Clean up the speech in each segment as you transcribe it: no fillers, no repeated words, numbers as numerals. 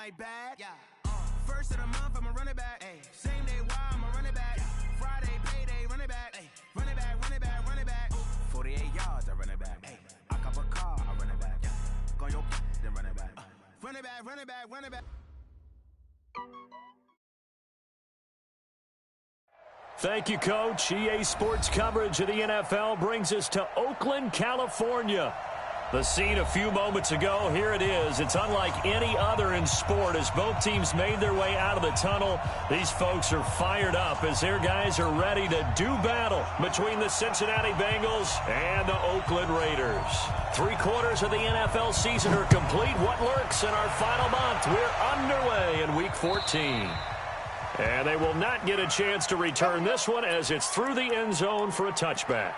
my bag. Yeah. First of the month, I'm a running back. Ay. Same day, why I'm a running back. Yeah. Friday, payday, running back. Ay. Running back, running back, running back. 48 yards, I run it back. Ay. I cop a car, I run it back. Yeah. Go your then run it back. Run it back, run it back, run it back. Thank you, Coach. EA Sports coverage of the NFL brings us to Oakland, California. The scene a few moments ago, here it is. It's unlike any other in sport as both teams made their way out of the tunnel. These folks are fired up as their guys are ready to do battle between the Cincinnati Bengals and the Oakland Raiders. 3/4 of the NFL season are complete. What lurks in our final month? We're underway in Week 14. And they will not get a chance to return this one as it's through the end zone for a touchback.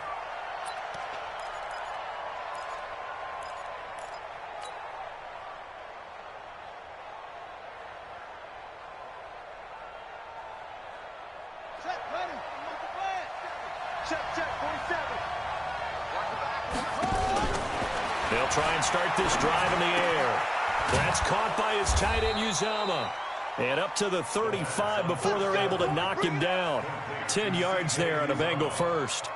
They'll try and start this drive in the air. That's caught by his tight end, Uzomah. And up to the 35 before they're able to knock him down. 10 yards there on a Bengal first.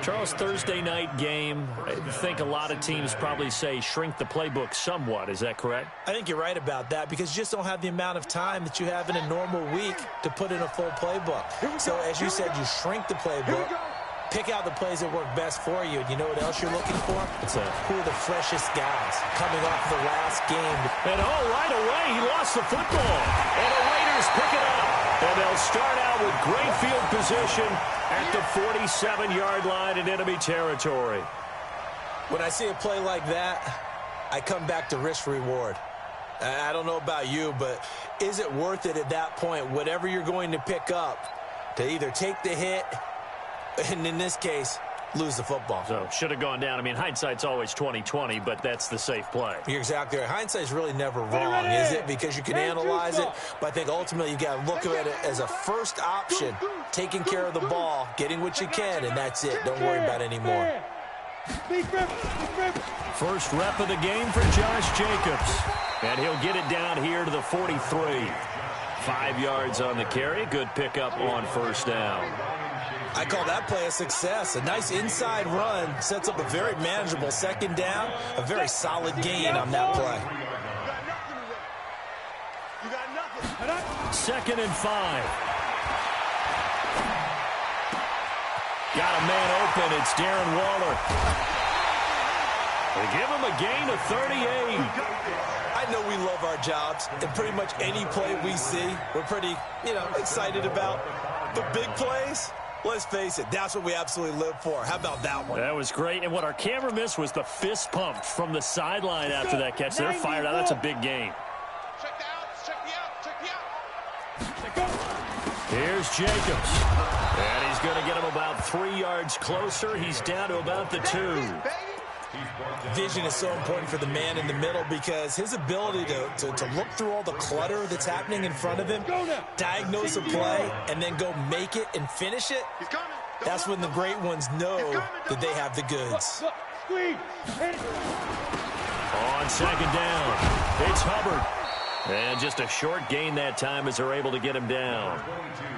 Charles, Thursday night game, I think a lot of teams probably say shrink the playbook somewhat. Is that correct? I think you're right about that because you just don't have the amount of time that you have in a normal week to put in a full playbook. So as you said, you shrink the playbook. Pick out the plays that work best for you. And you know what else you're looking for? Who are the freshest guys coming off the last game. And right away, he lost the football. And the Raiders pick it up. And they'll start out with great field position at the 47-yard line in enemy territory. When I see a play like that, I come back to risk-reward. I don't know about you, but is it worth it at that point, whatever you're going to pick up, to either take the hit and in this case, lose the football? So, should have gone down. I mean, hindsight's always 20/20, but that's the safe play. You're exactly right. Hindsight's really never wrong, is it? Because you can analyze it, but I think ultimately you got to look at it as a first option, taking care of the ball, getting what you can, and that's it. Don't worry about it anymore. First rep of the game for Josh Jacobs, and he'll get it down here to the 43. 5 yards on the carry. Good pickup on first down. I call that play a success. A nice inside run sets up a very manageable second down, a very solid gain on that play. 2nd and 5. Got a man open. It's Darren Waller. They give him a gain of 38. I know we love our jobs, and pretty much any play we see, we're pretty, excited about. The big plays, let's face it, that's what we absolutely live for. How about that one? That was great, and what our camera missed was the fist pump from the sideline after that catch. They're fired out. That's a big gain. Check the outs, check the outs. Here's Jacobs. And he's going to get him about 3 yards closer. He's down to about the 2. Vision is so important for the man in the middle because his ability to look through all the clutter that's happening in front of him, diagnose a play, and then go make it and finish it, that's when the great ones know that they have the goods. On second down, it's Hubbard. And just a short gain that time as they're able to get him down.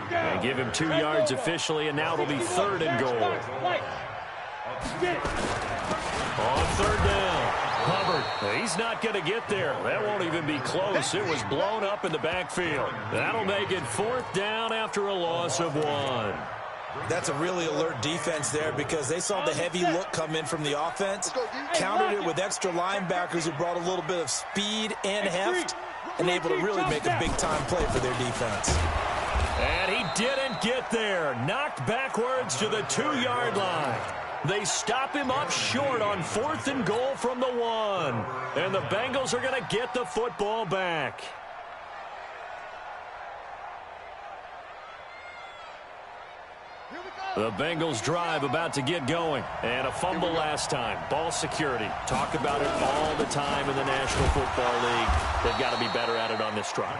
And give him 2 yards officially, and now it'll be 3rd and goal. On 3rd down, Hubbard. He's not going to get there. That won't even be close. It was blown up in the backfield. That'll make it 4th down after a loss of 1. That's a really alert defense there because they saw the heavy look come in from the offense, countered it with extra linebackers who brought a little bit of speed and heft, and able to really make a big-time play for their defense. And he didn't get there. Knocked backwards to the 2-yard line. They stop him up short on 4th and goal from the 1. And the Bengals are going to get the football back. Here we go. The Bengals drive about to get going. And a fumble last time. Ball security. Talk about it all the time in the National Football League. They've got to be better at it on this drive.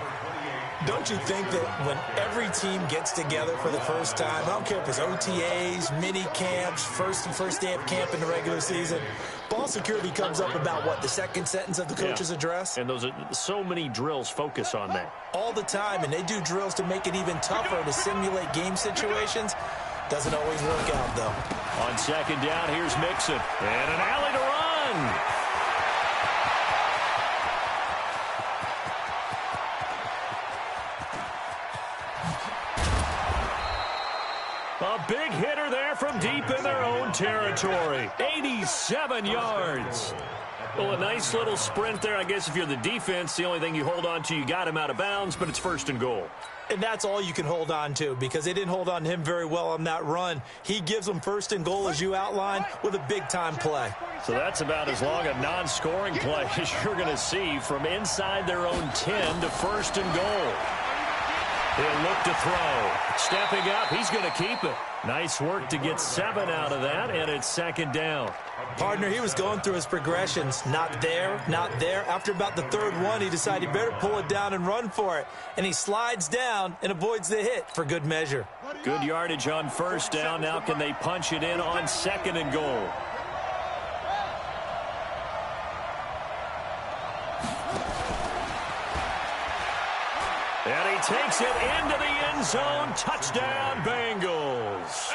Don't you think that when every team gets together for the first time, I don't care if it's OTAs, mini camps, first day of camp in the regular season, ball security comes up about what, the second sentence of the coach's address? And those are so many drills focus on that. All the time, and they do drills to make it even tougher to simulate game situations. Doesn't always work out, though. On second down, here's Mixon. And an alley to run. A big hitter there from deep in their own territory. 87 yards. Well, a nice little sprint there. I guess if you're the defense, the only thing you hold on to, you got him out of bounds, but it's first and goal. And that's all you can hold on to because they didn't hold on to him very well on that run. He gives them first and goal, as you outlined, with a big-time play. So that's about as long a non-scoring play as you're going to see from inside their own 10 to first and goal. He'll look to throw. Stepping up, he's going to keep it. Nice work to get 7 out of that, and it's second down. Partner, he was going through his progressions. Not there, not there. After about the third one, he decided he better pull it down and run for it. And he slides down and avoids the hit for good measure. Good yardage on first down. Now can they punch it in on second and goal? And he takes it into the end zone. Touchdown, Bengals.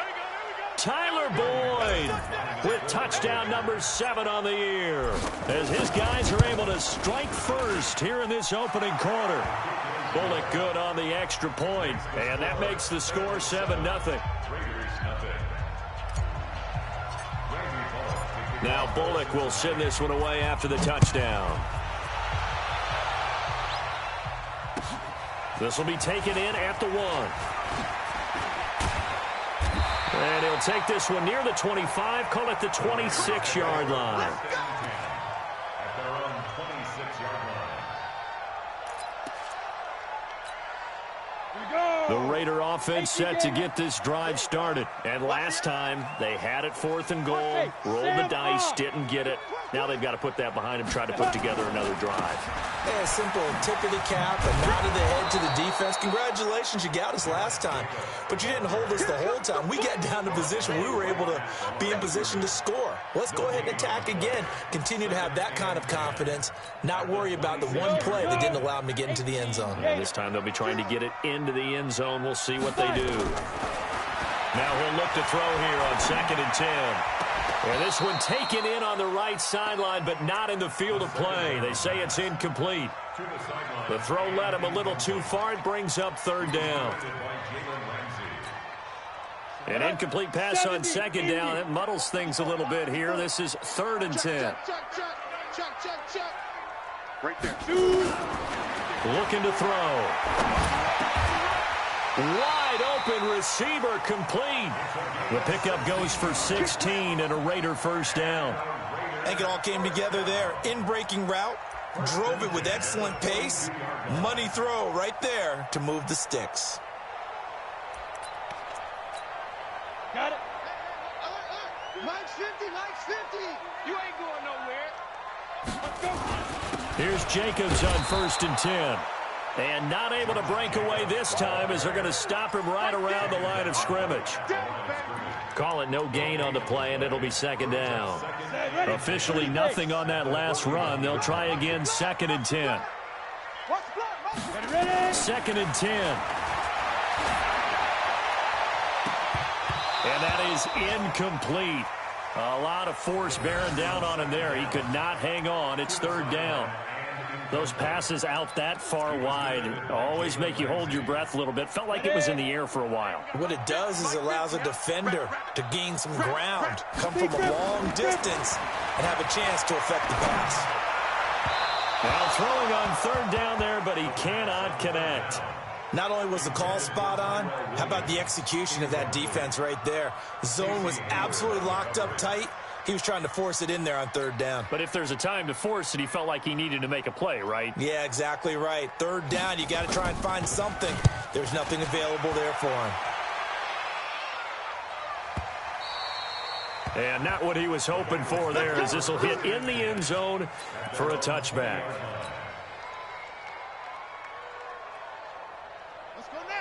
Tyler Boyd with touchdown number 7 on the year as his guys are able to strike first here in this opening quarter. Bullock good on the extra point, and that makes the score 7-0. Now Bullock will send this one away after the touchdown. This will be taken in at the 1. And he'll take this one near the 25, call it the 26-yard line. At their own 26-yard line. The Raider offense set to get this drive started. And last time, they had it 4th and goal, rolled the dice, didn't get it. Now they've got to put that behind them, try to put together another drive. Yeah, simple tip of the cap, a nod of the head to the defense. Congratulations, you got us last time. But you didn't hold us the whole time. We got down to position. We were able to be in position to score. Let's go ahead and attack again. Continue to have that kind of confidence. Not worry about the one play that didn't allow them to get into the end zone. And this time they'll be trying to get it into the end zone. We'll see what they do. Now he'll look to throw here on 2nd and 10. And this one taken in on the right sideline, but not in the field of play. They say it's incomplete. The throw led him a little too far. It brings up 3rd down. An incomplete pass on 2nd down. It muddles things a little bit here. This is 3rd and 10. Right there. Looking to throw. Wide open receiver complete. The pickup goes for 16 and a Raider first down. I think it all came together there. In-breaking route, drove it with excellent pace. Money throw right there to move the sticks. Got it. Mike's 50, Mike's 50. You ain't going nowhere. Let's go. Here's Jacobs on 1st and 10. And not able to break away this time as they're going to stop him right around the line of scrimmage. Call it no gain on the play, and it'll be 2nd down. Officially nothing on that last run. They'll try again 2nd and 10. 2nd and 10. And that is incomplete. A lot of force bearing down on him there. He could not hang on. It's 3rd down. Those passes out that far wide always make you hold your breath a little bit. Felt like it was in the air for a while. What it does is allows a defender to gain some ground, come from a long distance, and have a chance to affect the pass. Now throwing on 3rd down there, but he cannot connect. Not only was the call spot on, how about the execution of that defense right there? The zone was absolutely locked up tight. He was trying to force it in there on 3rd down. But if there's a time to force it, he felt like he needed to make a play, right? Yeah, exactly right. 3rd down, you got to try and find something. There's nothing available there for him. And not what he was hoping for there, as this will hit in the end zone for a touchback.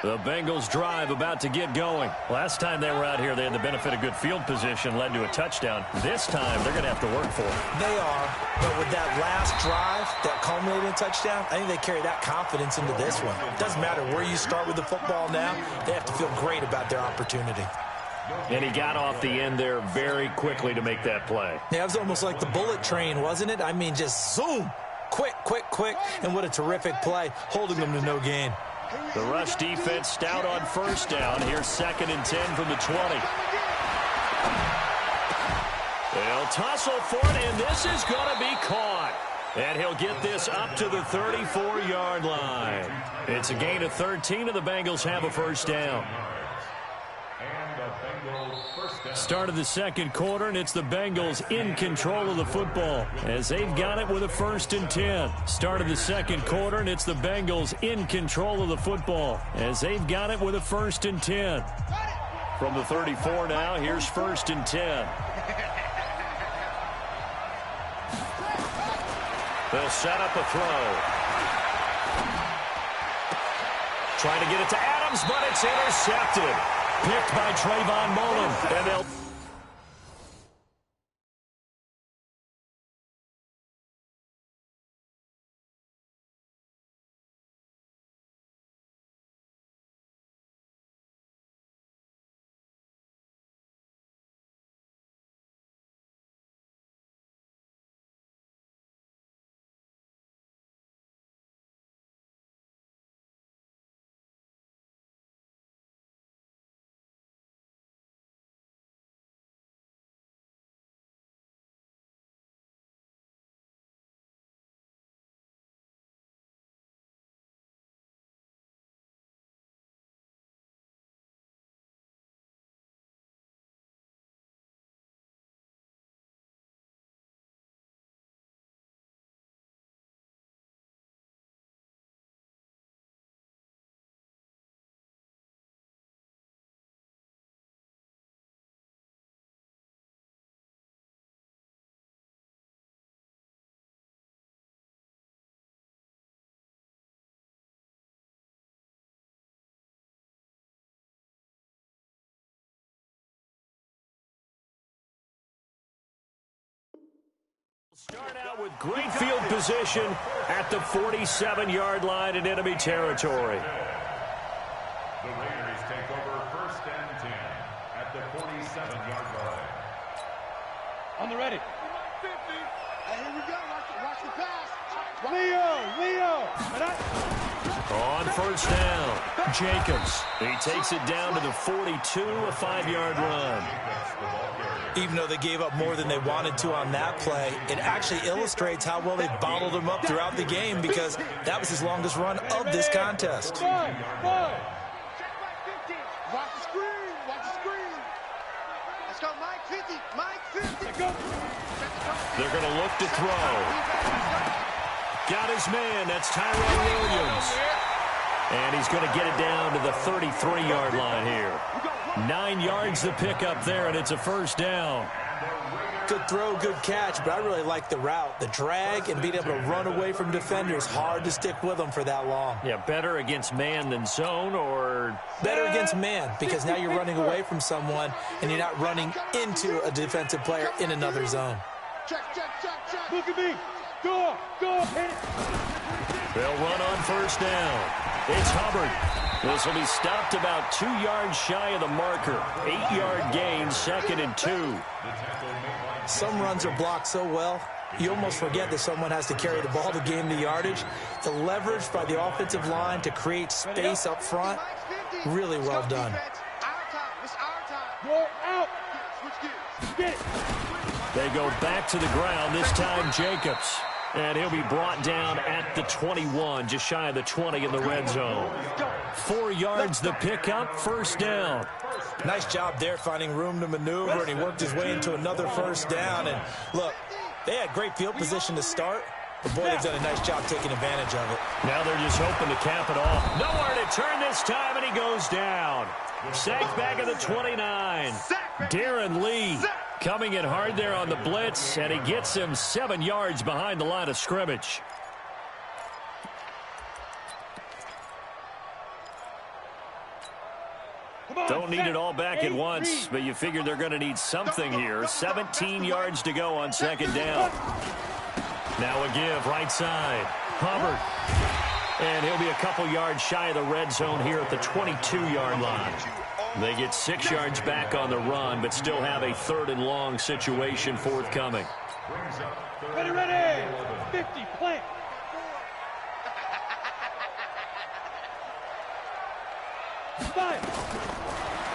The Bengals drive about to get going. Last time they were out here, they had the benefit of good field position, led to a touchdown. This time, they're going to have to work for it. They are, but with that last drive that culminated in a touchdown, I think they carry that confidence into this one. It doesn't matter where you start with the football now. They have to feel great about their opportunity. And he got off the end there very quickly to make that play. Yeah, it was almost like the bullet train, wasn't it? I mean, just zoom. Quick, quick, quick. And what a terrific play, holding them to no gain. The rush defense stout on first down. Here's 2nd and 10 from the 20. They'll tussle for it, and this is going to be caught. And he'll get this up to the 34-yard line. It's a gain of 13, and the Bengals have a first down. Start of the second quarter, and it's the Bengals in control of the football as they've got it with a 1st and 10. Start of the second quarter, and it's the Bengals in control of the football as they've got it with a 1st and 10. From the 34 now, here's 1st and 10. They'll set up a throw. Trying to get it to Adams, but it's intercepted. Picked by Trayvon Mullen. And they'll... Start out with great field position at the 47-yard line in enemy territory. The Raiders take over 1st and 10 at the 47-yard line. On the ready. Hey, here we go. Watch the pass. Leo. On first down, Jacobs. He takes it down to the 42, a 5-yard run. Even though they gave up more than they wanted to on that play, it actually illustrates how well they bottled him up throughout the game because that was his longest run of this contest. Five. Watch the screen. Let's go, Mike 50. Let's go. They're going to look to throw. Got his man. That's Tyrell Williams. And he's going to get it down to the 33-yard line here. 9 yards to pick up there, and it's a first down. Good throw, good catch, but I really like the route. The drag and being able to run away from defenders, hard to stick with them for that long. Yeah, better against man than zone, or... Better against man, because now you're running away from someone, and you're not running into a defensive player in another zone. Check. Look at me. Go. Hit it. They'll run on first down. It's Hubbard. This will be stopped about 2 yards shy of the marker. 8-yard gain, 2nd and 2. Some runs are blocked so well, you almost forget that someone has to carry the ball to gain the yardage. The leverage by the offensive line to create space up front, really well done. Go out. Get it. They go back to the ground, this time Jacobs. And he'll be brought down at the 21, just shy of the 20 in the red zone. 4 yards the pickup, first down. Nice job there finding room to maneuver, and he worked his way into another first down. And look, they had great field position to start, but boy, they've done a nice job taking advantage of it. Now they're just hoping to cap it off. Nowhere to turn this time, and he goes down. Sacked back at the 29. Darren Lee Coming in hard there on the blitz, and he gets him 7 yards behind the line of scrimmage. Don't need it all back at once, but you figure they're going to need something here. 17 yards to go on second down. Now a give right side. Hubbard. And he'll be a couple yards shy of the red zone here at the 22-yard line. They get 6 yards back on the run, but still have a 3rd and long situation forthcoming. Ready. 50, plant.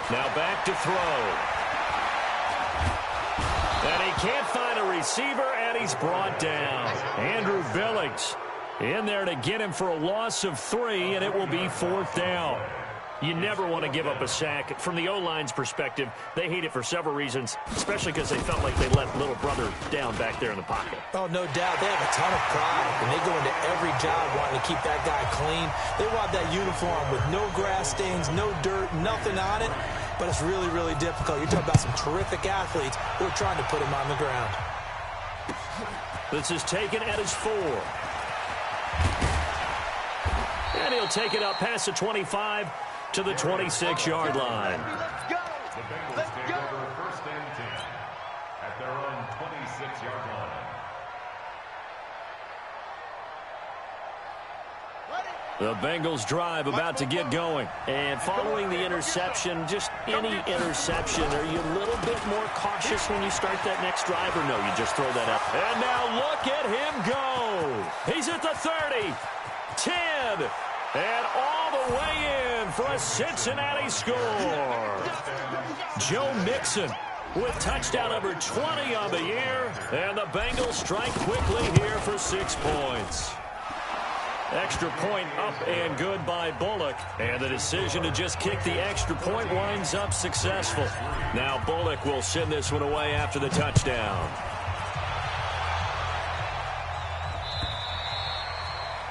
Now back to throw. And he can't find a receiver, and he's brought down. Andrew Billings in there to get him for a loss of 3, and it will be 4th down. You never want to give up a sack. From the O-line's perspective, they hate it for several reasons, especially because they felt like they let little brother down back there in the pocket. Oh, no doubt. They have a ton of pride, and they go into every job wanting to keep that guy clean. They want that uniform with no grass stains, no dirt, nothing on it. But it's really, really difficult. You're talking about some terrific athletes who are trying to put him on the ground. This is taken at his 4. And he'll take it up past the 25 to the 26-yard line. The Bengals take over 1st and 10 at their own 26-yard line. The Bengals drive about to get going. And following the interception, just any interception, are you a little bit more cautious when you start that next drive, or no, you just throw that up? And now look at him go. He's at the 30, 10, and all the way in for a Cincinnati score. Joe Mixon with touchdown number 20 on the year, and the Bengals strike quickly here for 6 points. Extra point up and good by Bullock. And the decision to just kick the extra point winds up successful. Now Bullock will send this one away after the touchdown.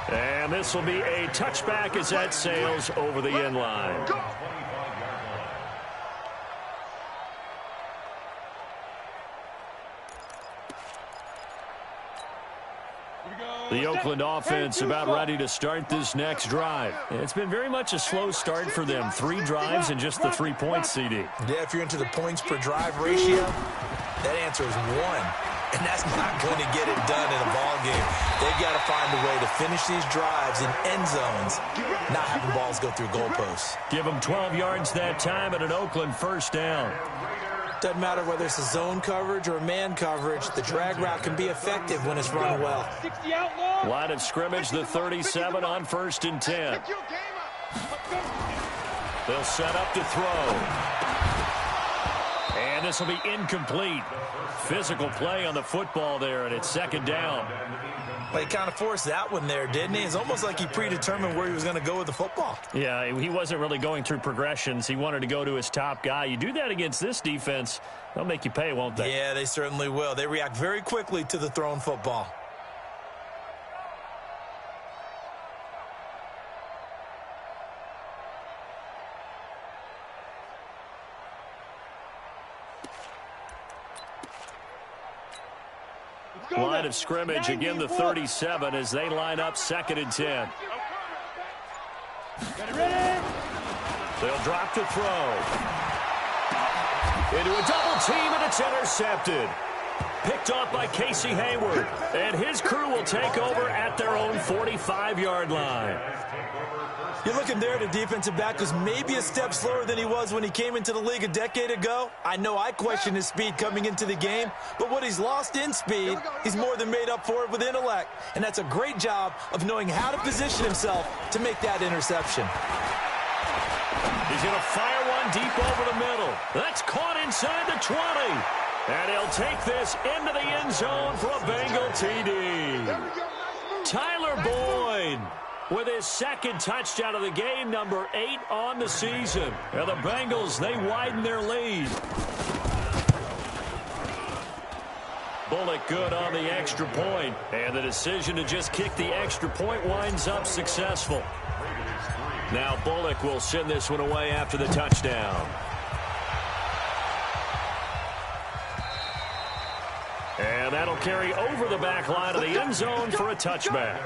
And this will be a touchback as that sails over the end line. The Oakland offense about ready to start this next drive. It's been very much a slow start for them. 3 drives and just the 3 points, CD. Yeah, if you're into the points per drive ratio, that answer is 1. And that's not going to get it done in a ball game. They've got to find a way to finish these drives in end zones, not having balls go through goalposts. Give them 12 yards that time at an Oakland 1st down. Doesn't matter whether it's a zone coverage or man coverage, the drag route can be effective when it's run well. Line of scrimmage, the 37 on 1st and 10. They'll set up to throw. And this will be incomplete. Physical play on the football there, and it's 2nd down. Well, he kind of forced that one there, didn't he? It's almost like he predetermined where he was going to go with the football. Yeah, he wasn't really going through progressions. He wanted to go to his top guy. You do that against this defense, they'll make you pay, won't they? Yeah, they certainly will. They react very quickly to the thrown football. Line of scrimmage, again the 37 as they line up 2nd and 10. They'll drop to throw. Into a double team, and it's intercepted. Picked off by Casey Hayward. And his crew will take over at their own 45-yard line. You're looking there at a defensive back who's maybe a step slower than he was when he came into the league a decade ago. I know I questioned his speed coming into the game, but what he's lost in speed, he's more than made up for it with intellect. And that's a great job of knowing how to position himself to make that interception. He's going to fire one deep over the middle. That's caught inside the 20. And he'll take this into the end zone for a Bengal TD. Tyler Boyd with his 2nd touchdown of the game, number 8 on the season. And the Bengals, they widen their lead. Bullock good on the extra point. And the decision to just kick the extra point winds up successful. Now Bullock will send this one away after the touchdown. And that'll carry over the back line of the end zone for a touchback.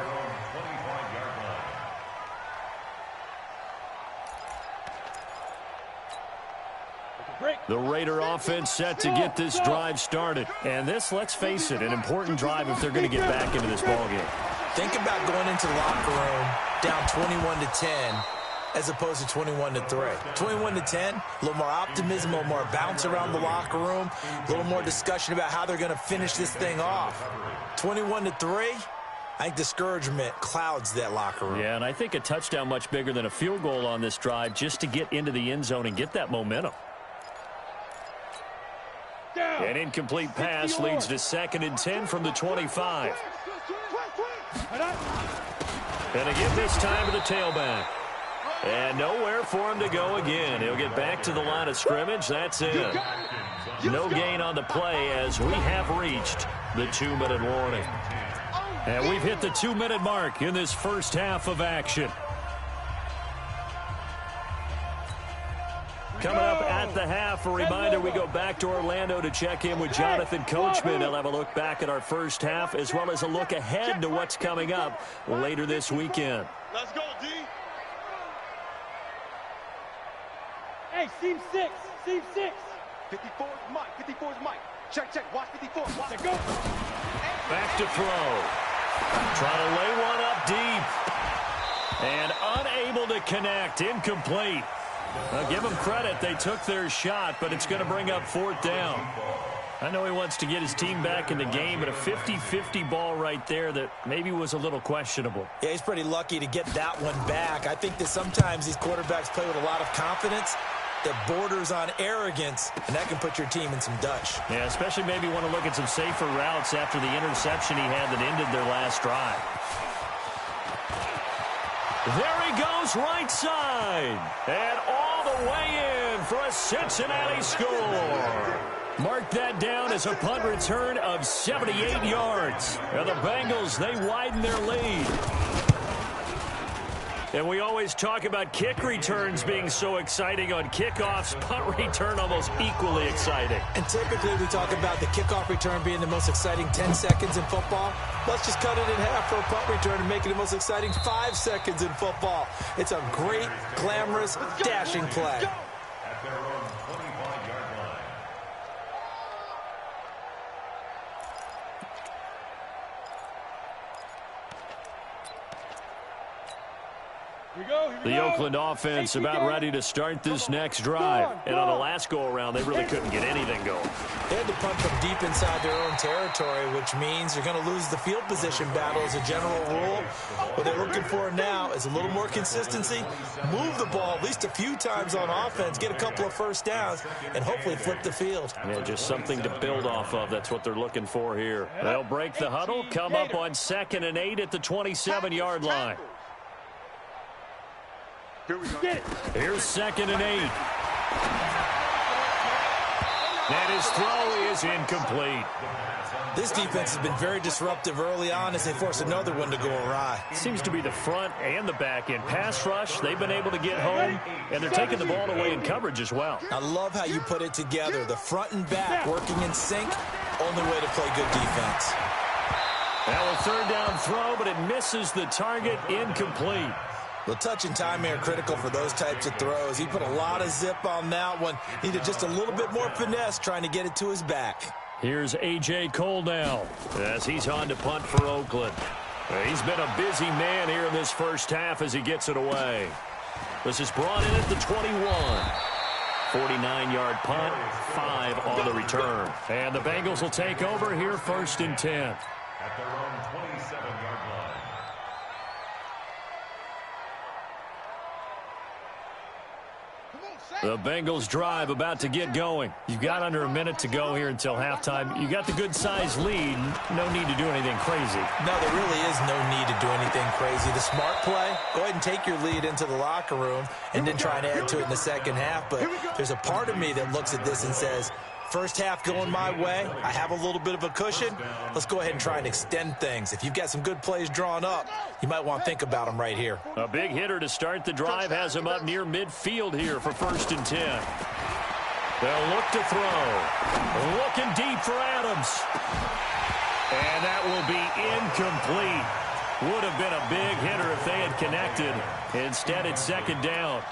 The Raider offense set to get this drive started. And this, let's face it, an important drive if they're going to get back into this ballgame. Think about going into the locker room down 21-10 as opposed to 21-3. 21-10, a little more optimism, a little more bounce around the locker room, a little more discussion about how they're going to finish this thing off. 21-3, I think discouragement clouds that locker room. Yeah, and I think a touchdown much bigger than a field goal on this drive just to get into the end zone and get that momentum. An incomplete pass leads to 2nd and 10 from the 25. And again this time to the tailback. And nowhere for him to go again. He'll get back to the line of scrimmage. That's it. No gain on the play as we have reached the 2-minute warning. And we've hit the 2-minute mark in this first half of action. Coming up at the half, a reminder, we go back to Orlando to check in with Jonathan Coachman. He'll have a look back at our first half as well as a look ahead to what's coming up later this weekend. Let's go, D. Hey, seam 6. 54 is Mike. 54 is Mike. Check. Watch 54. Watch it. Go. Back to throw. Trying to lay one up deep. And unable to connect. Incomplete. Now, give them credit. They took their shot, but it's going to bring up 4th down. I know he wants to get his team back in the game, but a 50-50 ball right there that maybe was a little questionable. Yeah, he's pretty lucky to get that one back. I think that sometimes these quarterbacks play with a lot of confidence that borders on arrogance, and that can put your team in some Dutch. Yeah, especially maybe want to look at some safer routes after the interception he had that ended their last drive. There he goes, right side. And all the way in for a Cincinnati score. Mark that down as a punt return of 78 yards. And the Bengals, they widen their lead. And we always talk about kick returns being so exciting on kickoffs. Punt return almost equally exciting. And typically we talk about the kickoff return being the most exciting 10 seconds in football. Let's just cut it in half for a punt return and make it the most exciting 5 seconds in football. It's a great, glamorous, dashing play. At their own 25-yard line. The Oakland offense about ready to start this next drive. And on the last go-around, they really couldn't get anything going. They had to punt from deep inside their own territory, which means they're going to lose the field position battle as a general rule. What they're looking for now is a little more consistency, move the ball at least a few times on offense, get a couple of first downs, and hopefully flip the field. Yeah, just something to build off of. That's what they're looking for here. They'll break the huddle, come up on 2nd and 8 at the 27-yard line. Here's 2nd and 8. And his throw is incomplete. This defense has been very disruptive early on as they force another one to go awry. Seems to be the front and the back end. Pass rush, they've been able to get home, and they're taking the ball away in coverage as well. I love how you put it together. The front and back working in sync, only way to play good defense. Now a 3rd down throw, but it misses the target, incomplete. Well, touch and time are critical for those types of throws. He put a lot of zip on that one. Needed just a little bit more finesse trying to get it to his back. Here's A.J. Cole now as he's on to punt for Oakland. He's been a busy man here in this first half as he gets it away. This is brought in at the 21. 49-yard punt, 5 on the return. And the Bengals will take over here 1st and 10. At their own 27-yard line. The Bengals drive about to get going. You've got under a minute to go here until halftime. You got the good-sized lead. No need to do anything crazy. No, there really is no need to do anything crazy. The smart play, go ahead and take your lead into the locker room and then try and add to it in the second half. But there's a part of me that looks at this and says, first half going my way, I have a little bit of a cushion. Let's go ahead and try and extend things. If you've got some good plays drawn up, you might want to think about them right here. A big hitter to start the drive has him up near midfield here for 1st and 10. They'll look to throw. Looking deep for Adams. And that will be incomplete. Would have been a big hitter if they had connected. Instead, it's second down.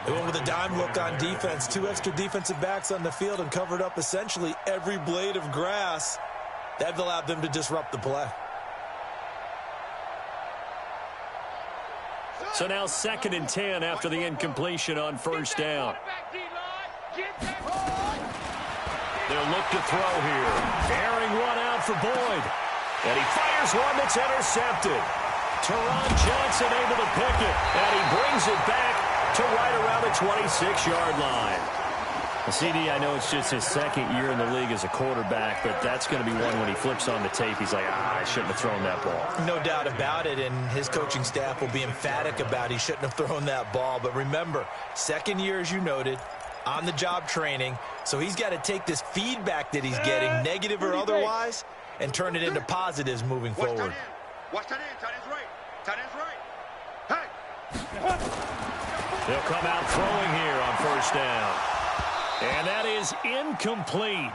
They went with a dime look on defense. 2 extra defensive backs on the field and covered up essentially every blade of grass. That allowed them to disrupt the play. So now 2nd and 10 after the incompletion on first down. They'll look to throw here. Airing one out for Boyd. And he fires one that's intercepted. Teron Johnson able to pick it. And he brings it back to right around the 26-yard line. CD, I know it's just his 2nd year in the league as a quarterback, but that's going to be one when he flips on the tape. He's like, I shouldn't have thrown that ball. No doubt about it, and his coaching staff will be emphatic about he shouldn't have thrown that ball. But remember, 2nd year, as you noted, on-the-job training, so he's got to take this feedback that he's getting, negative or otherwise, and turn it into positives moving forward. Watch that in. Tight end's right. Tight end's right. Hey! They'll come out throwing here on first down. And that is incomplete.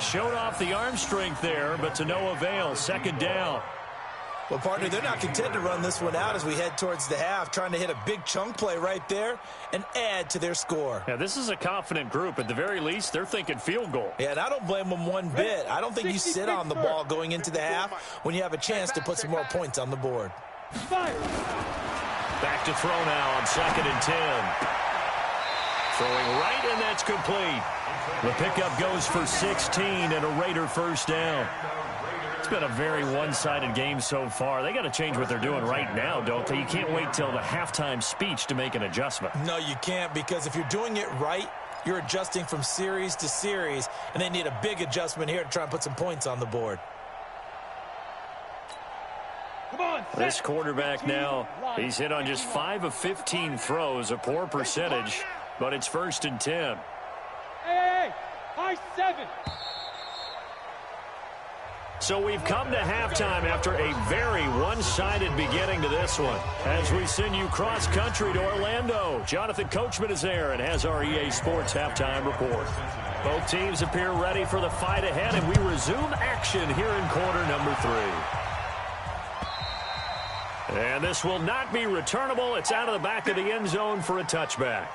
Showed off the arm strength there, but to no avail. 2nd down. Well, partner, they're not content to run this one out as we head towards the half, trying to hit a big chunk play right there and add to their score. Yeah, this is a confident group. At the very least, they're thinking field goal. Yeah, and I don't blame them one bit. I don't think you sit on the ball going into the half when you have a chance to put some more points on the board. Back to throw now on 2nd and 10. Throwing right, and that's complete. The pickup goes for 16 and a Raider first down. It's been a very one-sided game so far. They got to change what they're doing right now, don't they? You can't wait till the halftime speech to make an adjustment. No, you can't, because if you're doing it right, you're adjusting from series to series, and they need a big adjustment here to try and put some points on the board. This quarterback now, he's hit on just 5 of 15 throws, a poor percentage, but it's 1st and 10. Hey, high 7. So we've come to halftime after a very one-sided beginning to this one. As we send you cross-country to Orlando, Jonathan Coachman is there and has our EA Sports halftime report. Both teams appear ready for the fight ahead, and we resume action here in quarter number 3. And this will not be returnable. It's out of the back of the end zone for a touchback.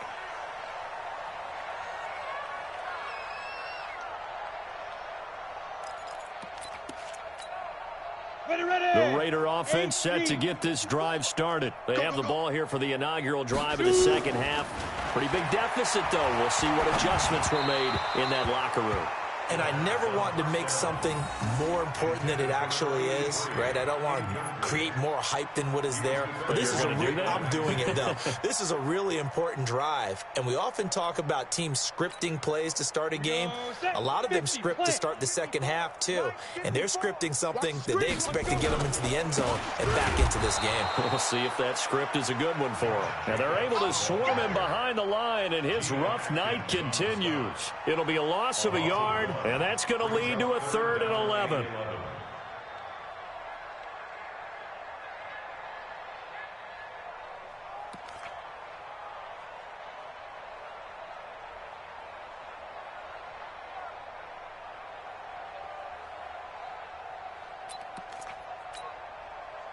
The Raider offense set to get this drive started. They have the ball here for the inaugural drive of the second half. Pretty big deficit, though. We'll see what adjustments were made in that locker room. And I never want to make something more important than it actually is, right? I don't want to create more hype than what is there. But this is I'm doing it, though. This is a really important drive. And we often talk about teams scripting plays to start a game. A lot of them script to start the second half, too. And they're scripting something that they expect to get them into the end zone and back into this game. We'll see if that script is a good one for them. And they're able to swarm him behind the line, and his rough night continues. It'll be a loss of a yard. And that's going to lead to a 3rd and 11.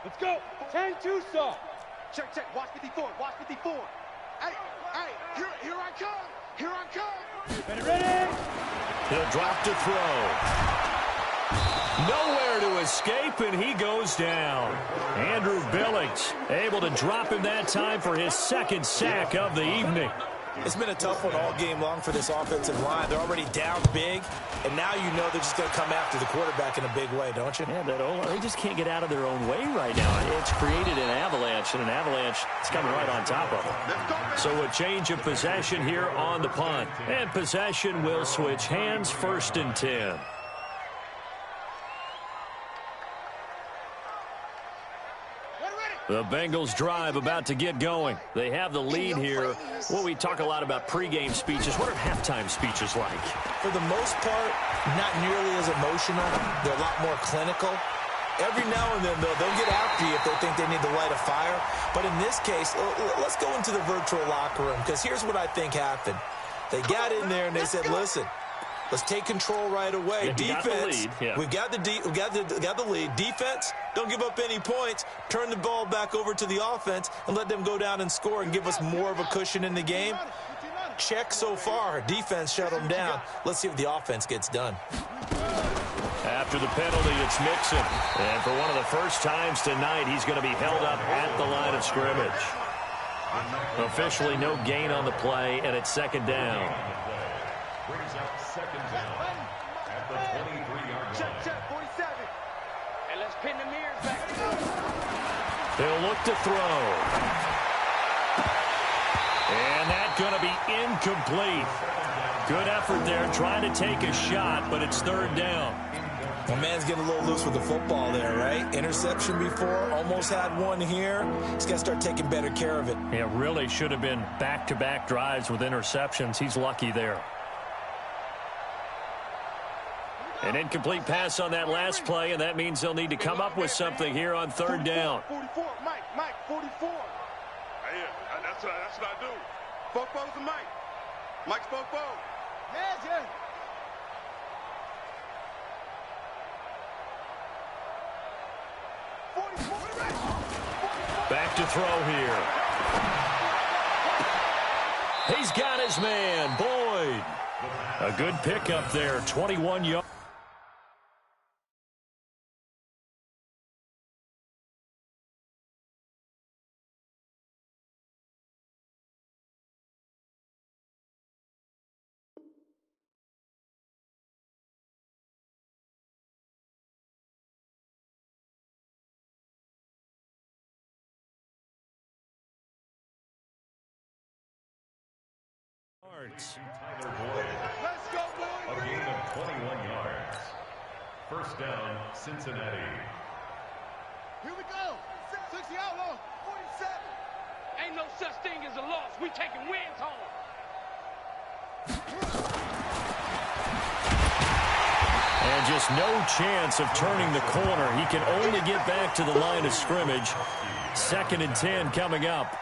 Let's go. 10-2 saw. Check. Watch 54. Watch 54. Hey, here I come. Here I come. Ready. He'll drop to throw. Nowhere to escape, and he goes down. Andrew Billings able to drop him that time for his 2nd sack of the evening. It's been a tough one all game long for this offensive line. They're already down big, and now you know they're just going to come after the quarterback in a big way, don't you? Yeah, they just can't get out of their own way right now. It's created an avalanche, and an avalanche is coming right on top of them. So a change of possession here on the punt. And possession will switch hands, 1st and 10. The Bengals drive about to get going. They have the lead here. Well, we talk a lot about pregame speeches. What are halftime speeches like? For the most part, not nearly as emotional. They're a lot more clinical. Every now and then, they'll get after you if they think they need to light a fire. But in this case, let's go into the virtual locker room, because here's what I think happened. They got in there and they said, listen, Let's take control right away. Defense, we've got the lead. Defense, don't give up any points. Turn the ball back over to the offense and let them go down and score and give us more of a cushion in the game. Check so far. Defense shut them down. Let's see if the offense gets done. After the penalty, it's Mixon. And for one of the first times tonight, he's going to be held up at the line of scrimmage. Officially no gain on the play, and it's second down. Brings up second down at the 23-yard line. Check, 47. And let's pin the mirrors back. They'll look to throw. And that's going to be incomplete. Good effort there, trying to take a shot, but it's third down. Well, man's getting a little loose with the football there, right? Interception before, almost had one here. He's got to start taking better care of it. Yeah, really should have been back-to-back drives with interceptions. He's lucky there. An incomplete pass on that last play, and that means they'll need to come up with something here on third down. 44, Mike, 44. Hey, that's what I do. Fofo's and Mike. Mike's Fofo. Yeah. Back to throw here. He's got his man, Boyd. A good pickup there, 21 yards. Tyler Boyd. Let's go, boy. A gain of 21 yards. First down, Cincinnati. Here we go. 60 outlaw. 47. Ain't no such thing as a loss. We taking wins home. And just no chance of turning the corner. He can only get back to the line of scrimmage. 2nd and 10 coming up.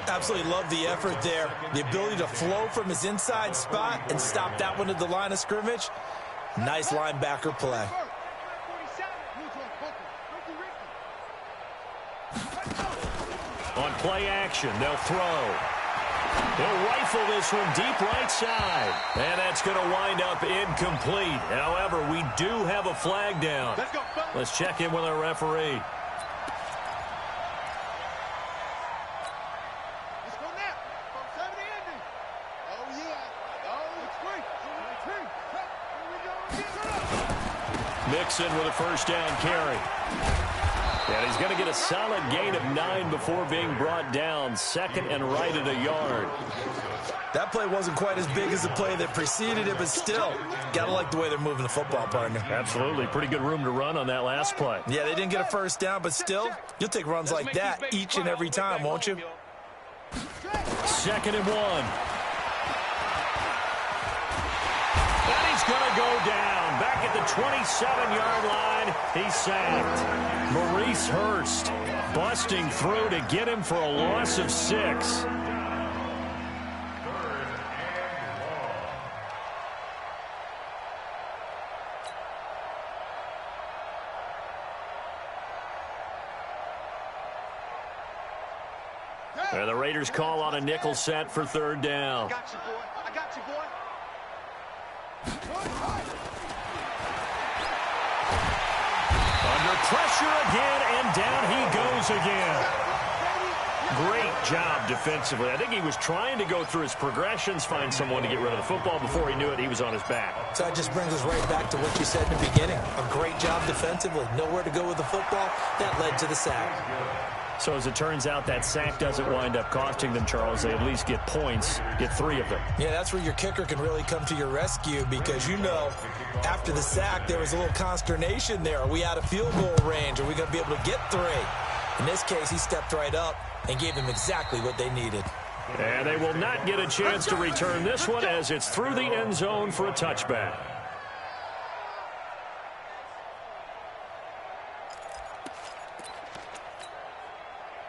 Absolutely love the effort there. The ability to flow from his inside spot and stop that one at the line of scrimmage. Nice linebacker play. On play action, they'll throw. They'll rifle this one deep right side. And that's going to wind up incomplete. However, we do have a flag down. Let's check in with our referee. Mixon with a first down carry. And he's going to get a solid gain of 9 before being brought down. 2nd and right at a yard. That play wasn't quite as big as the play that preceded it, but still, got to like the way they're moving the football, partner. Absolutely. Pretty good room to run on that last play. Yeah, they didn't get a first down, but still, you'll take runs like that each and every time, won't you? 2nd and 1. And he's going to go down. Back at the 27-yard line, he's sacked. Maurice Hurst busting through to get him for a loss of 6. And the Raiders call on a nickel set for third down. I got you, boy. I got you, boy. Under pressure again, and down he goes again. Great job defensively. I think he was trying to go through his progressions, find someone to get rid of the football. Before he knew it, he was on his back. So that just brings us right back to what you said in the beginning. A great job defensively. Nowhere to go with the football. That led to the sack. So as it turns out, that sack doesn't wind up costing them, Charles. They at least get points, get 3 of them. Yeah, that's where your kicker can really come to your rescue because, you know, after the sack, there was a little consternation there. Are we out of field goal range? Are we going to be able to get 3? In this case, he stepped right up and gave them exactly what they needed. And they will not get a chance to return this one as it's through the end zone for a touchback.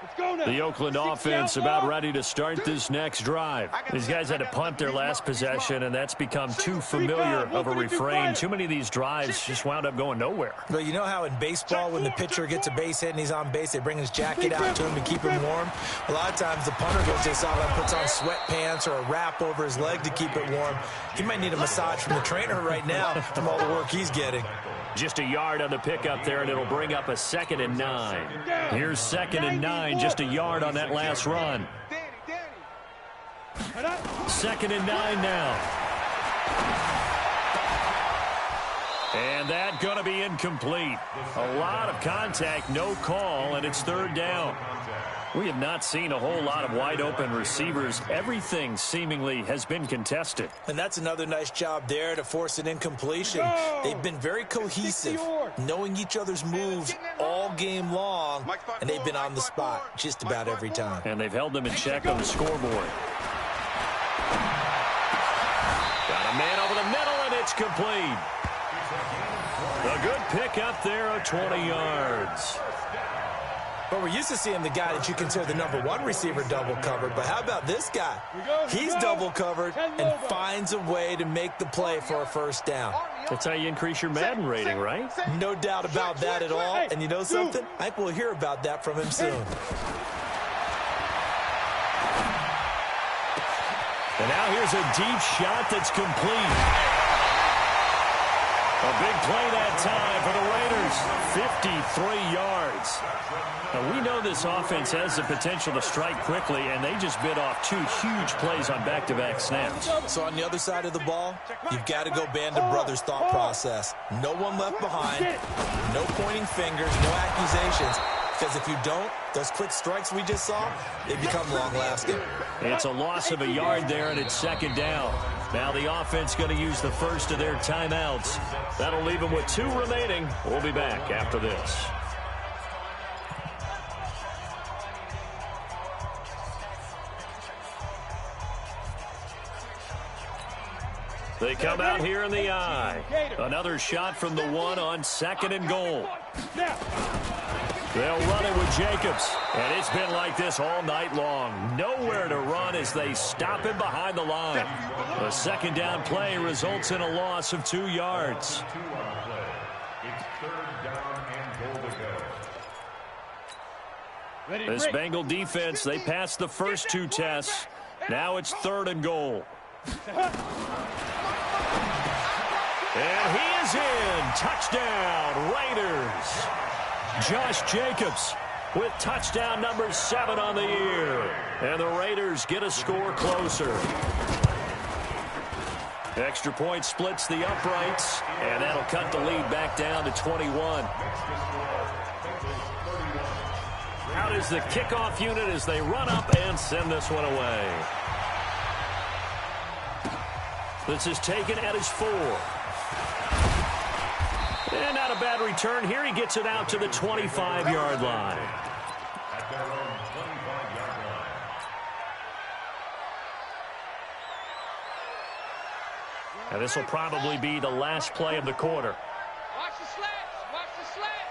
Let's go, The Oakland offense about ready to start this next drive. These guys had to punt their last possession, and that's become too familiar of a refrain. Too many of these drives just wound up going nowhere. Well, you know how in baseball when the pitcher gets a base hit and he's on base, they bring his jacket out to him to keep him warm? A lot of times the punter goes this out and puts on sweatpants or a wrap over his leg to keep it warm. He might need a massage from the trainer right now from all the work he's getting. Just a yard on the pickup there, and it'll bring up a 2nd and 9. Here's 2nd and 9, just a yard on that last run. 2nd and 9 now. And that going to be incomplete. A lot of contact, no call, and it's 3rd down. We have not seen a whole lot of wide-open receivers. Everything seemingly has been contested. And that's another nice job there to force an incompletion. They've been very cohesive, knowing each other's moves all game long, and they've been on the spot just about every time. And they've held them in check on the scoreboard. Got a man over the middle, and it's complete. A good pickup there of 20 yards. But we're used to seeing the guy that you consider the #1 receiver double covered. But how about this guy? He's double covered and finds a way to make the play for a 1st down. That's how you increase your Madden rating, right? No doubt about that at all. And you know something? I think we'll hear about that from him soon. And now here's a deep shot that's complete. A big play that time for the Raiders. 53 yards. Now, we know this offense has the potential to strike quickly, and they just bit off 2 huge plays on back-to-back snaps. So on the other side of the ball, you've got to go band of brothers thought process. No one left behind, no pointing fingers, no accusations. Because if you don't, those quick strikes we just saw, they become long-lasting. It's a loss of a yard there, and it's 2nd down. Now the offense going to use the first of their timeouts. That'll leave them with 2 remaining. We'll be back after this. They come out here in the eye. Another shot from the 1 on 2nd and goal. They'll run it with Jacobs. And it's been like this all night long. Nowhere to run as they stop him behind the line. A 2nd down play results in a loss of 2 yards. It's 3rd down and goal to go. This Bengal defense, they passed the first 2 tests. Now it's 3rd and goal. And he is in. Touchdown, Raiders. Josh Jacobs with touchdown number 7 on the year. And the Raiders get a score closer. Extra point splits the uprights, and that'll cut the lead back down to 21. Out is the kickoff unit as they run up and send this one away. This is taken at his 4. And not a bad return here. He gets it out to the 25-yard line. At their own 25-yard line. And this will probably be the last play of the quarter. Watch the slats. Watch the slats.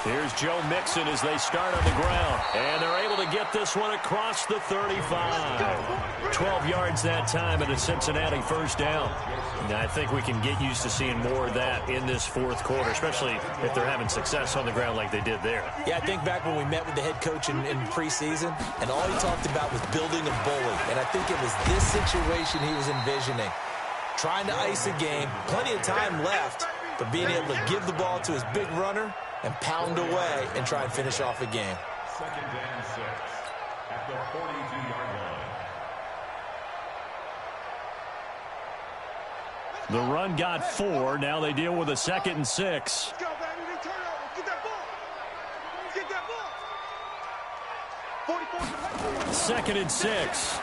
Here's Joe Mixon as they start on the ground. And they're able to get this one across the 35. 12 yards that time and a Cincinnati 1st down. Now, I think we can get used to seeing more of that in this 4th quarter, especially if they're having success on the ground like they did there. Yeah, I think back when we met with the head coach in preseason, and all he talked about was building a bully. And I think it was this situation he was envisioning. Trying to ice a game, plenty of time left, but being able to give the ball to his big runner and pound away and try and finish off a game. 2nd and 6 at the 42-yard line. The run got 4. Now they deal with a 2nd and 6. Let's go, baby. They turn over. Get that ball. Get that ball. 2nd and 6.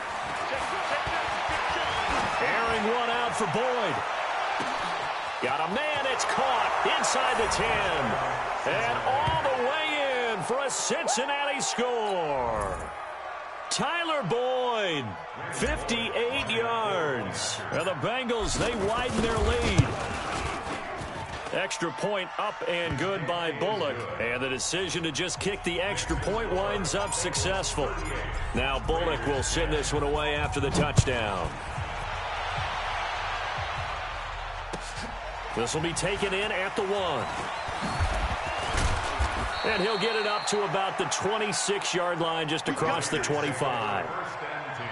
Airing one out for Boyd. Got a man. It's caught inside the 10. And all the way in for a Cincinnati score. Tyler Boyd, 58 yards. And the Bengals, they widen their lead. Extra point up and good by Bullock. And the decision to just kick the extra point winds up successful. Now Bullock will send this one away after the touchdown. This will be taken in at the 1. And he'll get it up to about the 26-yard line just across the 25. First and 10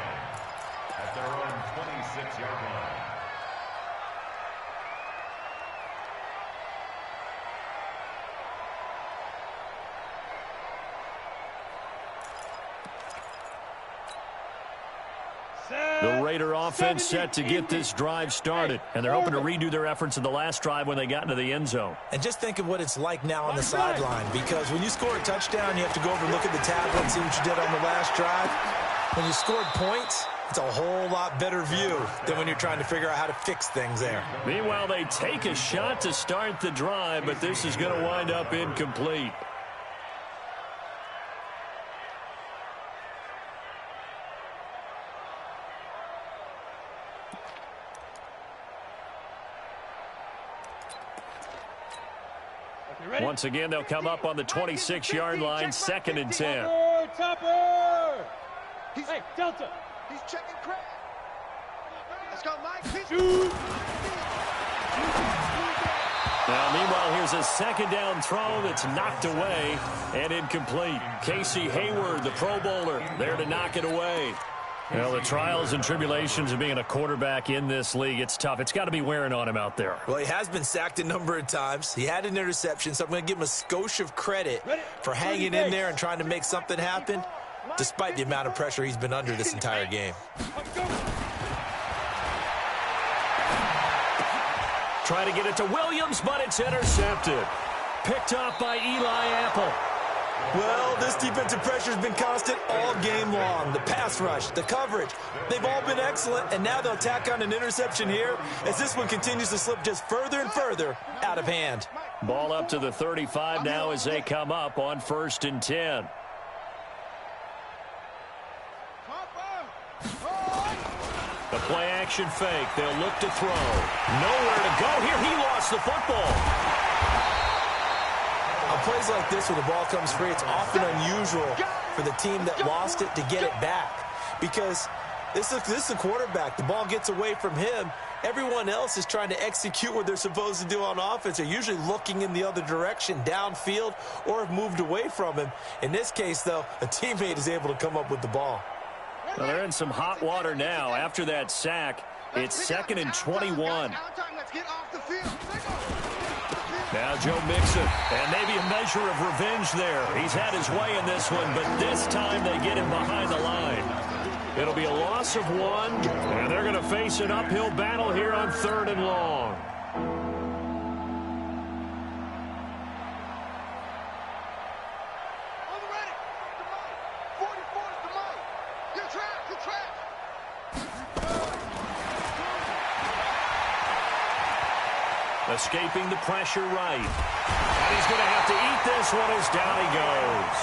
at their own 26-yard line. The Raider offense set to get this drive started, and they're hoping to redo their efforts in the last drive when they got into the end zone. And just think of what it's like now on the sideline, because when you score a touchdown, you have to go over and look at the tablet and see what you did on the last drive. When you scored points, it's a whole lot better view than when you're trying to figure out how to fix things there. Meanwhile, they take a shot to start the drive, but this is going to wind up incomplete. Once again, they'll come up on the 26-yard line, 2nd and 10. Topper! Hey, Delta! He's checking Craig. Let's go, Mike. Now, meanwhile, here's a second down throw that's knocked away and incomplete. Casey Hayward, the Pro Bowler, there to knock it away. Well, the trials and tribulations of being a quarterback in this league, it's tough. It's got to be wearing on him out there. Well, he has been sacked a number of times. He had an interception, so I'm going to give him a skosh of credit for hanging in there and trying to make something happen, despite the amount of pressure he's been under this entire game. Try to get it to Williams, but it's intercepted. Picked off by Eli Apple. Well, this defensive pressure has been constant all game long. The pass rush, the coverage, they've all been excellent, and now they'll tack on an interception here as this one continues to slip just further and further out of hand. Ball up to the 35 now as they come up on 1st and 10. The play action fake. They'll look to throw. Nowhere to go here. He lost the football. On plays like this where the ball comes free, it's often unusual for the team that lost it to get it back, because this is a quarterback. The ball gets away from him. Everyone else is trying to execute what they're supposed to do on offense. They're usually looking in the other direction, downfield, or have moved away from him. In this case, though, a teammate is able to come up with the ball. Well, they're in some hot water now. After that sack, it's 2nd and 21. Now Joe Mixon, and maybe a measure of revenge there. He's had his way in this one, but this time they get him behind the line. It'll be a loss of 1, and they're going to face an uphill battle here on 3rd and long. Escaping the pressure right. And he's going to have to eat this one as down he goes.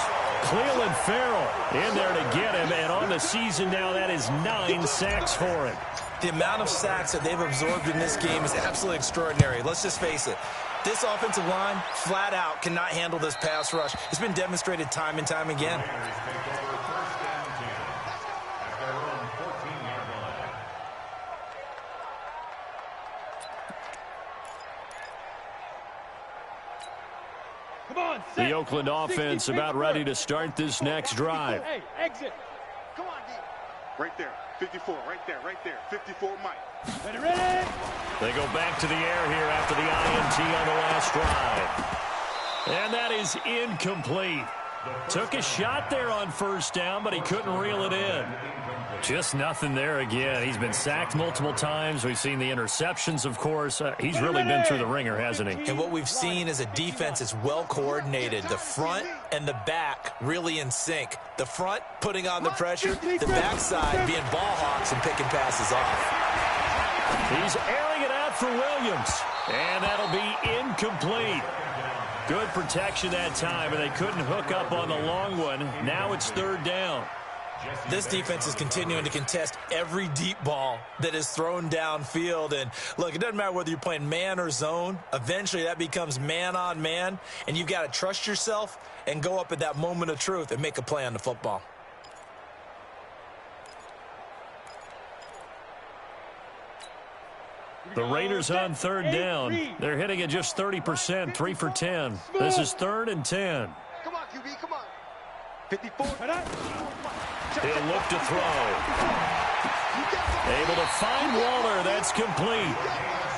Cleveland Farrell in there to get him, and on the season now, that is 9 sacks for him. The amount of sacks that they've absorbed in this game is absolutely extraordinary. Let's just face it. This offensive line, flat out, cannot handle this pass rush. It's been demonstrated time and time again. The Oakland offense about ready to start this next drive. Hey, exit. Come on, D. Right there. 54. Right there. Right there. 54, Mike. Ready. They go back to the air here after the INT on the last drive. And that is incomplete. Took a shot there on 1st down, but he couldn't reel it in. Just nothing there again. He's been sacked multiple times. We've seen the interceptions, of course. He's really been through the ringer, hasn't he? And what we've seen is a defense that's well coordinated. The front and the back really in sync. The front putting on the pressure, the backside being ball hawks and picking passes off. He's airing it out for Williams, and that'll be incomplete. Good protection that time, and they couldn't hook up on the long one. Now it's 3rd down. This defense is continuing to contest every deep ball that is thrown downfield. And, look, it doesn't matter whether you're playing man or zone. Eventually that becomes man on man, and you've got to trust yourself and go up at that moment of truth and make a play on the football. The Raiders on third down. They're hitting at just 30%, 3 for 10. This is 3rd and 10. Come on, QB, come on. 54. He'll look to throw. Able to find Waller. That's complete.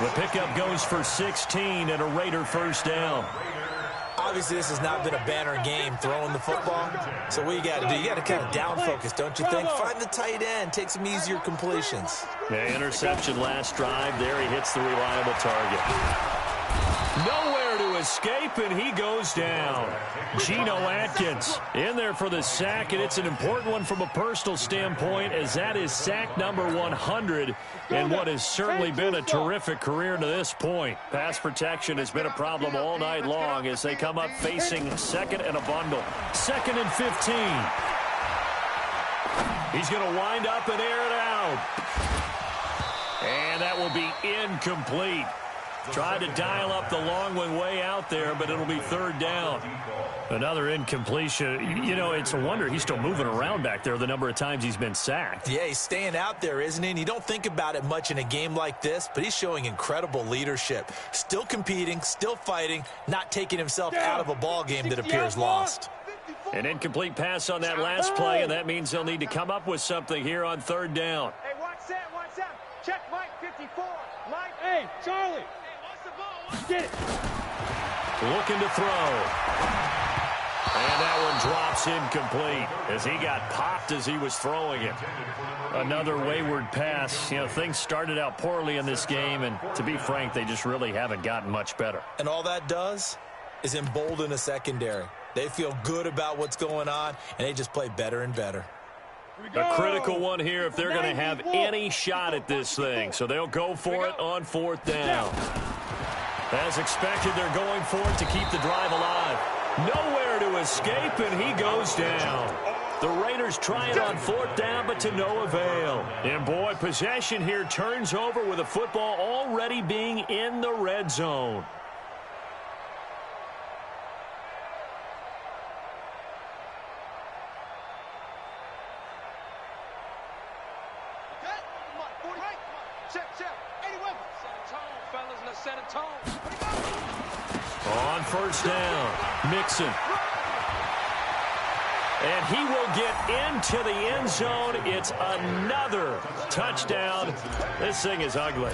The pickup goes for 16 and a Raider first down. Obviously, this has not been a banner game throwing the football. So what you got to do, you got to kind of down focus, don't you think? Find the tight end, take some easier completions. The interception last drive. There he hits the reliable target. Nowhere to escape, and he goes down. Geno Atkins in there for the sack, and it's an important one from a personal standpoint, as that is sack number 100 and what has certainly been a terrific career to this point. Pass protection has been a problem all night long as they come up facing 2nd and a bundle. 2nd and 15. He's going to wind up and air it out. And that will be incomplete. Tried to dial up the long one way out there, but it'll be 3rd down. Another incompletion. You know, it's a wonder he's still moving around back there the number of times he's been sacked. Yeah, he's staying out there, isn't he? And you don't think about it much in a game like this, but he's showing incredible leadership. Still competing, still fighting, not taking himself out of a ball game that appears lost. An incomplete pass on that last play, and that means they'll need to come up with something here on 3rd down. Hey, watch that. Check Mike 54. Mike. Hey, Charlie. Get it. Looking to throw. And that one drops incomplete as he got popped as he was throwing it. Another wayward pass. You know, things started out poorly in this game, and to be frank, they just really haven't gotten much better. And all that does is embolden a secondary. They feel good about what's going on, and they just play better and better. A critical one here if they're going to have any shot at this thing. So they'll go for it on 4th down. As expected, they're going for it to keep the drive alive. Nowhere to escape, and he goes down. The Raiders try it on 4th down, but to no avail. And, boy, possession here turns over with the football already being in the red zone. On 1st down, Mixon. And he will get into the end zone. It's another touchdown. This thing is ugly.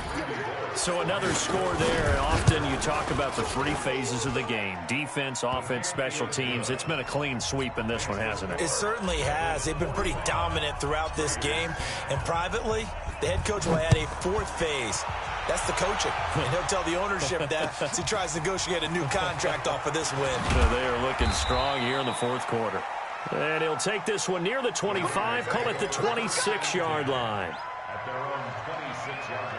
So another score there. And often you talk about the 3 phases of the game. Defense, offense, special teams. It's been a clean sweep in this one, hasn't it? It certainly has. They've been pretty dominant throughout this game. And privately, the head coach will add a 4th phase. That's the coaching. And he'll tell the ownership that as he tries to negotiate a new contract off of this win. So they are looking strong here in the 4th quarter. And he'll take this one near the 25, call it the 26-yard line. At their own 26-yard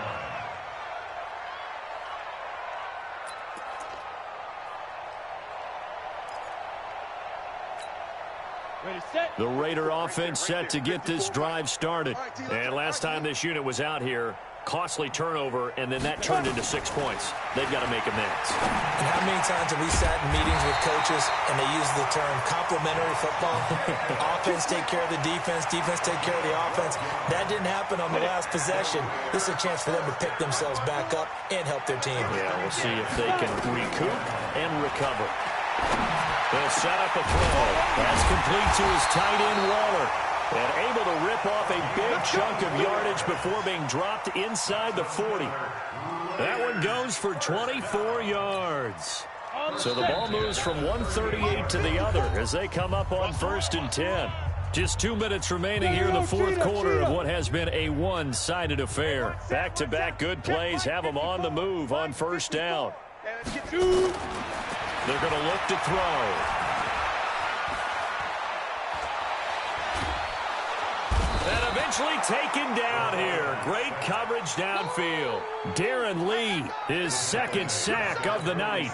line. The Raider offense set to get this drive started. And last time this unit was out here, costly turnover, and then that turned into 6 points. They've got to make amends. And how many times have we sat in meetings with coaches and they use the term complementary football? Offense take care of the defense, defense take care of the offense. That didn't happen on the last possession. This is a chance for them to pick themselves back up and help their team. Yeah, we'll see if they can recoup and recover. They'll set up a throw. That's complete to his tight end, Waller. And able to rip off a big chunk of yardage before being dropped inside the 40. That one goes for 24 yards. So the ball moves from 138 to the other as they come up on 1st and 10. Just 2 minutes remaining here in the 4th quarter of what has been a one-sided affair. Back-to-back good plays have them on the move on 1st down. They're going to look to throw. And eventually taken down here. Great coverage downfield. Darren Lee, his 2nd sack of the night.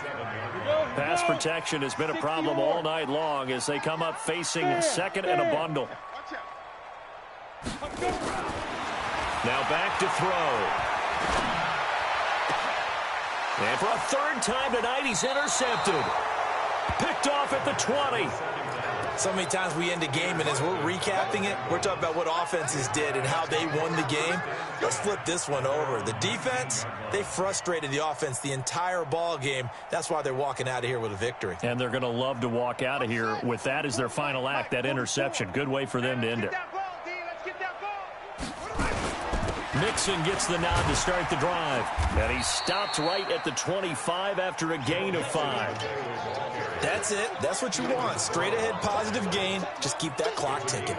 Pass protection has been a problem all night long as they come up facing 2nd and a bundle. Now back to throw. And for a third time tonight, he's intercepted. Picked off at the 20. So many times we end a game, and as we're recapping it, we're talking about what offenses did and how they won the game. Let's flip this one over. The defense, they frustrated the offense the entire ball game. That's why they're walking out of here with a victory. And they're going to love to walk out of here with that as their final act, that interception. Good way for them to end it. Mixon gets the nod to start the drive. And he stopped right at the 25 after a gain of 5. That's it. That's what you want. Straight ahead positive gain. Just keep that clock ticking.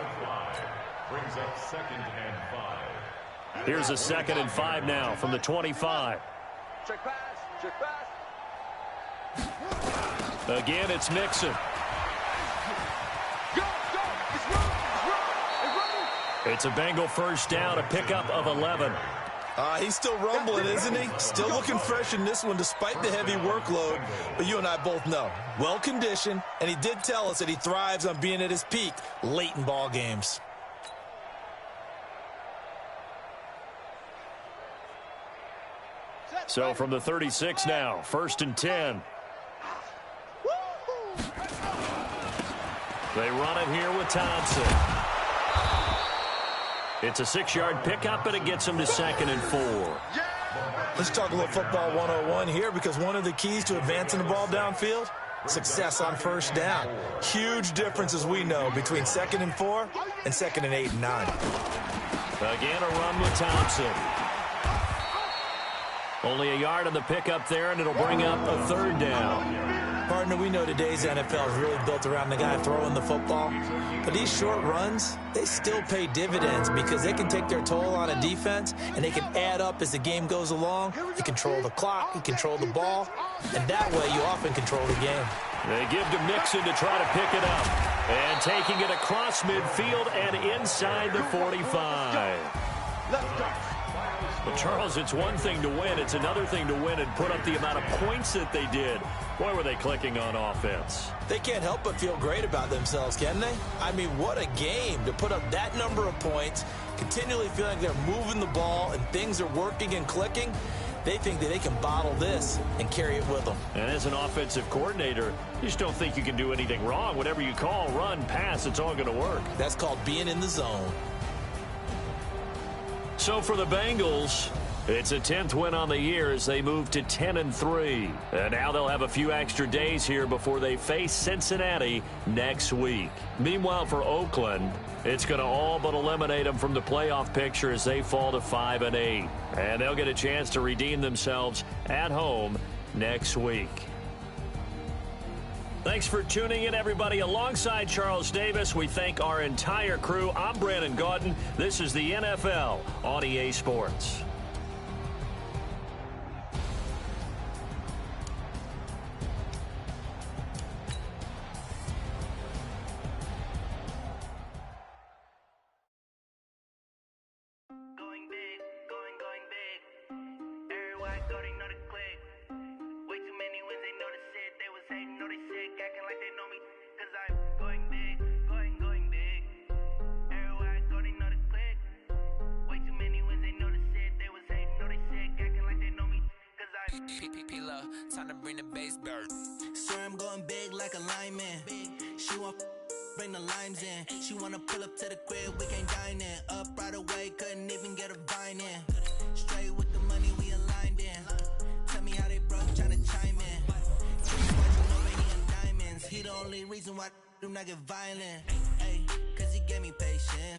Brings up 2nd and 5. Here's a 2nd and 5 now from the 25. Check pass. Check pass. Again, it's Mixon. Go, go. It's running. It's running. It's a Bengal first down, a pickup of 11. He's still rumbling, isn't he? Still looking fresh in this one despite the heavy workload. But you and I both know, well-conditioned, and he did tell us that he thrives on being at his peak late in ball games. So from the 36 now, 1st and 10. They run it here with Thompson. It's a 6-yard pickup, but it gets them to 2nd and 4. Let's talk a little football 101 here, because one of the keys to advancing the ball downfield, success on first down. Huge difference, as we know, between 2nd and 4 and 2nd and 8 and 9. Again, a run with Thompson. Only a yard on the pickup there, and it'll bring up a 3rd down. Partner, we know today's NFL is really built around the guy throwing the football. But these short runs, they still pay dividends because they can take their toll on a defense, and they can add up as the game goes along. You control the clock, you control the ball, and that way you often control the game. They give to Mixon to try to pick it up. And taking it across midfield and inside the 45. Well, Charles, it's one thing to win. It's another thing to win and put up the amount of points that they did. Boy, were they clicking on offense. They can't help but feel great about themselves, can they? I mean, what a game to put up that number of points, continually feeling like they're moving the ball and things are working and clicking. They think that they can bottle this and carry it with them. And as an offensive coordinator, you just don't think you can do anything wrong. Whatever you call, run, pass, it's all going to work. That's called being in the zone. So for the Bengals, it's a 10th win on the year as they move to 10-3. And now they'll have a few extra days here before they face Cincinnati next week. Meanwhile, for Oakland, it's going to all but eliminate them from the playoff picture as they fall to 5-8. And they'll get a chance to redeem themselves at home next week. Thanks for tuning in, everybody. Alongside Charles Davis, we thank our entire crew. I'm Brandon Gaudin. This is the NFL on EA Sports. Going big, going big. Everywhere I go, they know the click. Way too many wins, they notice it. They was hating, know they sick, acting like they know me. Cause I'm going big, going big. Everywhere I go, they know the click. Way too many wins, they notice it. They was hating, know they sick, acting like they know me. Cause I'm P-P-P-Lo, time to bring the bass back. Swear I'm going big like a lineman. She want bring the limes in. She wanna pull up to the crib, we can't dine in. Up right away, couldn't even get a vine in. Straight with the money, we aligned in. Tell me how they broke, tryna chime in. He the only reason why I do not get violent. Ay, cause he gave me patience.